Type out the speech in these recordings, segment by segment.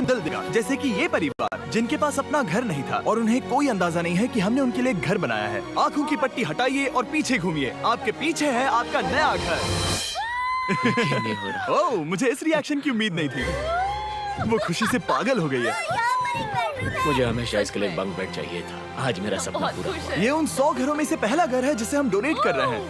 दल देगा। जैसे कि ये परिवार जिनके पास अपना घर नहीं था और उन्हें कोई अंदाजा नहीं है कि हमने उनके लिए घर बनाया है। आंखों की पट्टी हटाइए और पीछे घूमिए। आपके पीछे है आपका नया घर। नहीं हो रहा। ओह, मुझे इस रिएक्शन की उम्मीद नहीं थी। वो खुशी से पागल हो गई है। मुझे हमेशा इसके लिए बंक बेड चाहिए था। आज मेरा सपना पूरा हुआ। ये उन 100 घरों में से पहला घर है जिसे हम डोनेट कर रहे हैं।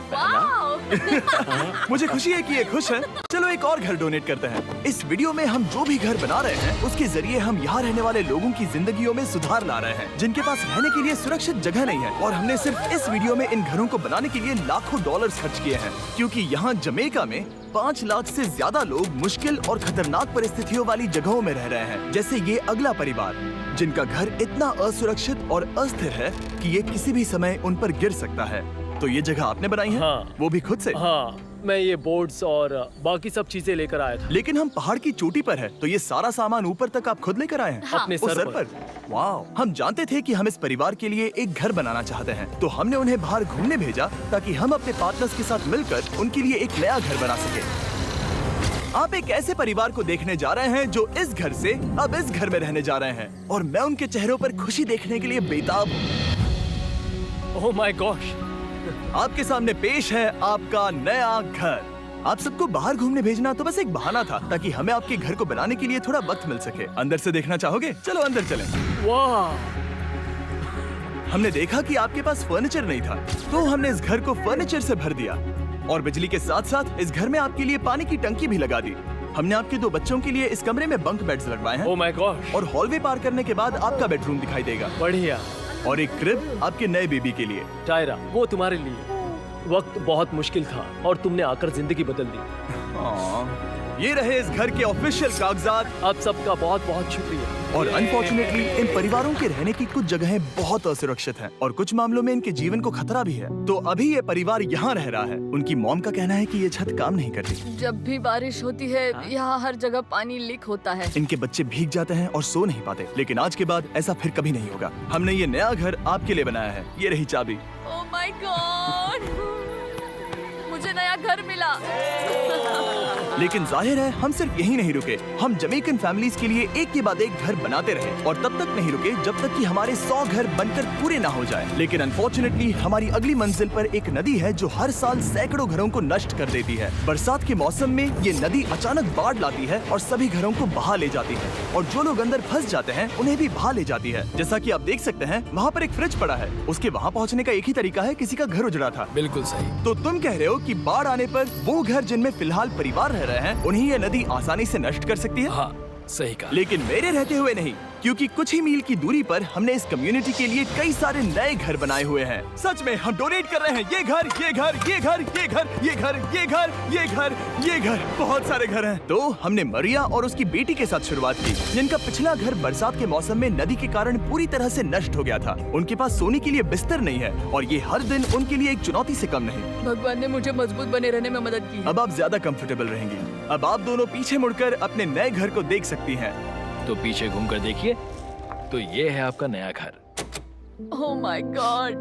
मुझे खुशी है कि ये खुश है। चलो एक और घर डोनेट करते हैं। इस वीडियो में हम जो भी घर बना रहे हैं उसके जरिए हम यहाँ रहने वाले लोगों की जिंदगियों में सुधार ला रहे हैं, जिनके पास रहने के लिए सुरक्षित जगह नहीं है। और हमने सिर्फ इस वीडियो में इन घरों को बनाने के लिए लाखों डॉलर्स खर्च किए हैं, क्योंकि यहाँ जमैका में 5 लाख से ज्यादा लोग मुश्किल और खतरनाक परिस्थितियों वाली जगहों में रह रहे हैं। जैसे ये अगला परिवार जिनका घर इतना असुरक्षित और अस्थिर है कि ये किसी भी समय उन पर गिर सकता है। तो ये जगह आपने बनाई है? हाँ। वो भी खुद से? हाँ, मैं ये बोर्ड्स और बाकी सब चीजें लेकर आया था। लेकिन हम पहाड़ की चोटी पर है, तो ये सारा सामान ऊपर तक आप खुद लेकर आए हैं? हाँ। अपने उस सर पर। वाह! हम जानते थे कि हम इस परिवार के लिए एक घर बनाना चाहते हैं, तो हमने उन्हें बाहर घूमने भेजा ताकि हम अपने पार्टनर्स के साथ मिलकर उनके लिए एक नया घर बना सके। आप एक ऐसे परिवार को देखने जा रहे हैं जो इस घर से अब इस घर में रहने जा रहे हैं, और मैं उनके चेहरों पर खुशी देखने के लिए बेताब हूँ। Oh my gosh! आपके सामने पेश है आपका नया घर। आप सबको बाहर घूमने भेजना तो बस एक बहाना था ताकि हमें आपके घर को बनाने के लिए थोड़ा वक्त मिल सके। अंदर से देखना चाहोगे? चलो अंदर चलें। वाह! हमने देखा कि आपके पास फर्नीचर नहीं था, तो हमने इस घर को फर्नीचर से भर दिया और बिजली के साथ साथ इस घर में आपके लिए पानी की टंकी भी लगा दी। हमने आपके 2 बच्चों के लिए इस कमरे में बंक बेड्स लगवाए हैं। Oh my gosh! और हॉलवे पार करने के बाद आपका बेडरूम दिखाई देगा। बढ़िया। और एक क्रिब आपके नए बेबी के लिए। टायरा, वो तुम्हारे लिए। वक्त बहुत मुश्किल था और तुमने आकर जिंदगी बदल दी। ये रहे इस घर के ऑफिशियल कागजात। आप सबका बहुत बहुत शुक्रिया। और अनफॉर्चुनेटली इन परिवारों के रहने की कुछ जगहें बहुत असुरक्षित हैं और कुछ मामलों में इनके जीवन को खतरा भी है। तो अभी ये परिवार यहाँ रह रहा है। उनकी मॉम का कहना है कि ये छत काम नहीं करती। जब भी बारिश होती है यहाँ हर जगह पानी लीक होता है। इनके बच्चे भीग जाते हैं और सो नहीं पाते, लेकिन आज के बाद ऐसा फिर कभी नहीं होगा। हमने ये नया घर आपके लिए बनाया है। ये रही चाबी। Oh my God! मुझे नया घर मिला। लेकिन जाहिर है हम सिर्फ यही नहीं रुके। हम जमैकन फैमिलीज के लिए एक के बाद एक घर बनाते रहे और तब तक नहीं रुके जब तक कि हमारे 100 घर बनकर पूरे ना हो जाए। लेकिन अनफॉर्चुनेटली हमारी अगली मंजिल पर एक नदी है जो हर साल सैकड़ों घरों को नष्ट कर देती है। बरसात के मौसम में ये नदी अचानक बाढ़ लाती है और सभी घरों को बहा ले जाती है, और जो लोग अंदर फंस जाते हैं उन्हें भी बहा ले जाती है। जैसा कि आप देख सकते हैं वहाँ पर एक फ्रिज पड़ा है। उसके वहाँ पहुँचने का एक ही तरीका है, किसी का घर उजड़ा था। बिल्कुल सही। तो तुम कह रहे हो कि बाढ़ आने पर वो घर जिनमें फिलहाल परिवार रह रहे हैं उन्हें ये नदी आसानी से नष्ट कर सकती है? हाँ, सही कहा। लेकिन मेरे रहते हुए नहीं, क्योंकि कुछ ही मील की दूरी पर हमने इस कम्युनिटी के लिए कई सारे नए घर बनाए हुए हैं। सच में हम डोनेट कर रहे हैं ये घर, ये घर, ये घर, ये घर, ये घर, ये घर, ये घर, ये घर, बहुत सारे घर हैं। तो हमने मरिया और उसकी बेटी के साथ शुरुआत की, जिनका पिछला घर बरसात के मौसम में नदी के कारण पूरी तरह से नष्ट हो गया था। उनके पास सोने के लिए बिस्तर नहीं है और ये हर दिन उनके लिए एक चुनौती से कम नहीं। भगवान ने मुझे मजबूत बने रहने में मदद की। अब आप ज्यादा कंफर्टेबल रहेंगी। अब आप दोनों पीछे मुड़कर अपने नए घर को देख सकती हैं। तो पीछे घूमकर देखिए, तो ये है आपका नया घर। Oh my God!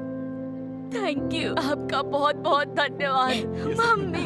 Thank you. आपका बहुत बहुत धन्यवाद मम्मी।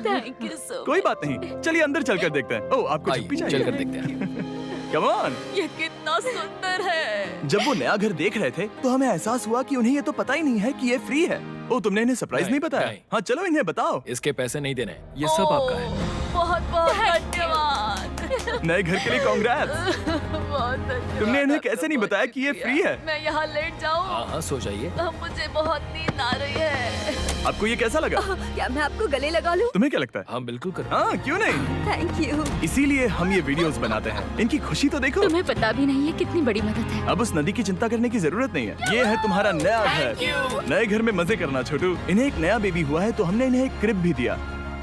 Thank you so. कोई बात नहीं, चलिए अंदर चलकर देखते हैं। ओह, आपको आइए, चप्पी चाहिए? चलकर देखते हैं। Come on. ये कितना सुंदर है। जब वो नया घर देख रहे थे तो हमें एहसास हुआ कि उन्हें ये तो पता ही नहीं है कि ये फ्री है। ओ, तुमने इन्हें सरप्राइज नहीं बताया? नहीं। हाँ, चलो इन्हें बताओ। इसके पैसे नहीं देने, ये सब आपका है। बहुत बहुत धन्यवाद। नए घर के लिए कांग्रेट्स। बहुत धन्यवाद। तुमने इन्हें कैसे नहीं बताया कि ये फ्री है? मैं यहाँ लेट जाऊँ? हाँ हाँ, सो जाइए। मुझे बहुत नींद आ रही है। आपको ये कैसा लगा? क्या मैं आपको गले लगा लूं? तुम्हें क्या लगता है? हाँ बिल्कुल कर। हाँ, क्यों नहीं? Thank you. इसीलिए हम ये वीडियोस बनाते हैं। इनकी खुशी तो देखो। तुम्हें पता भी नहीं है कितनी बड़ी मदद है। अब उस नदी की चिंता करने की जरूरत नहीं है। ये है तुम्हारा नया घर। नए घर में मजे करना छोटू। इन्हें एक नया बेबी हुआ है तो हमने इन्हें एक क्रिब भी दिया।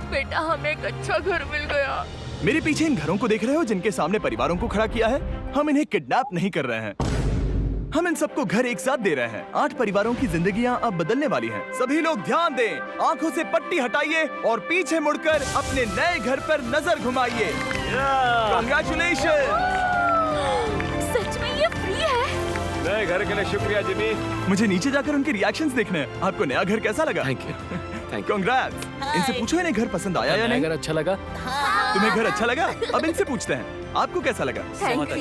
बेटा, हमें एक अच्छा घर मिल गया। मेरे पीछे इन घरों को देख रहे हो जिनके सामने परिवारों को खड़ा किया है? हम इन्हें किडनैप नहीं कर रहे हैं, हम इन सबको घर एक साथ दे रहे हैं। 8 परिवारों की जिंदगियां अब बदलने वाली हैं। सभी लोग ध्यान दें, आंखों से पट्टी हटाइए और पीछे मुड़कर अपने नए घर पर नजर घुमाइए। कांग्रेचुलेशन। सच में ये फ्री है? नए घर के लिए शुक्रिया जिमी। मुझे नीचे जाकर उनके रिएक्शंस देखने हैं। आपको नया घर कैसा लगा? Thank you. कांग्रेट्स। इनसे पूछो इन्हें घर पसंद आया या नया नहीं? घर अच्छा लगा? हाँ। तुम्हें घर अच्छा लगा? अब इनसे पूछते हैं, आपको कैसा लगा? Thank you.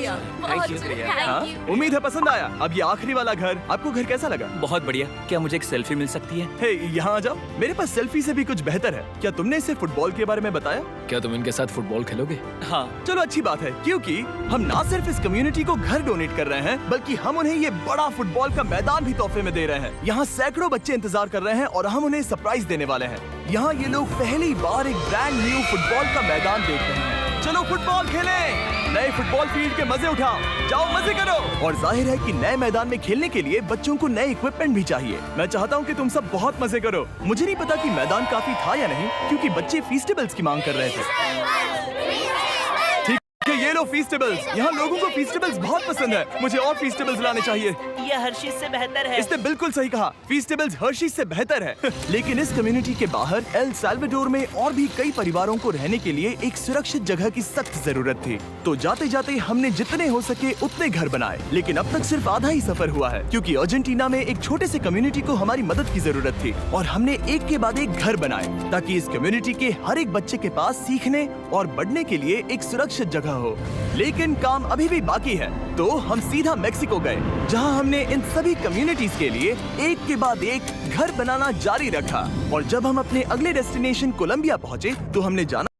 Thank you. हाँ? उम्मीद है पसंद आया। अब ये आखिरी वाला घर, आपको घर कैसा लगा? बहुत बढ़िया। क्या मुझे एक सेल्फी मिल सकती है? हे, यहाँ आ जाओ। मेरे पास सेल्फी से भी कुछ बेहतर है। क्या तुमने इसे फुटबॉल के बारे में बताया? क्या तुम इनके साथ फुटबॉल खेलोगे? हाँ। चलो अच्छी बात है, क्योंकि हम ना सिर्फ इस कम्युनिटी को घर डोनेट कर रहे हैं, बल्कि हम उन्हें ये बड़ा फुटबॉल का मैदान भी तोहफे में दे रहे हैं। यहाँ सैकड़ों बच्चे इंतजार कर रहे हैं और हम उन्हें सरप्राइज देने वाले हैं। यहाँ ये लोग पहली बार एक ब्रांड न्यू फुटबॉल का मैदान देख रहे हैं। चलो फुटबॉल खेलें, नए फुटबॉल फील्ड के मजे उठाओ, जाओ मजे करो। और जाहिर है कि नए मैदान में खेलने के लिए बच्चों को नए इक्विपमेंट भी चाहिए। मैं चाहता हूँ कि तुम सब बहुत मजे करो। मुझे नहीं पता कि मैदान काफी था या नहीं, क्योंकि बच्चे फीस्टेबल्स की मांग कर रहे थे। ये लो फीस्टेबल्स। यहाँ लोगों को फीस्टेबल्स बहुत पसंद है। मुझे और फीस्टेबल्स लाने चाहिए। ये हर्शीज से बेहतर है। इसने बिल्कुल सही कहा, फीस्टेबल्स हर्शीज से बेहतर है। लेकिन इस कम्युनिटी के बाहर एल साल्वाडोर में और भी कई परिवारों को रहने के लिए एक सुरक्षित जगह की सख्त जरूरत थी। तो जाते जाते हमने जितने हो सके उतने घर बनाए, लेकिन अब तक सिर्फ आधा ही सफर हुआ है, क्योंकि अर्जेंटीना में एक छोटे से कम्युनिटी को हमारी मदद की जरूरत थी और हमने एक के बाद एक घर बनाए ताकि इस कम्युनिटी के हर एक बच्चे के पास सीखने और बढ़ने के लिए एक सुरक्षित जगह हो। लेकिन काम अभी भी बाकी है, तो हम सीधा मेक्सिको गए, जहां हमने इन सभी कम्युनिटीज के लिए एक के बाद एक घर बनाना जारी रखा। और जब हम अपने अगले डेस्टिनेशन कोलंबिया पहुंचे, तो हमने जाना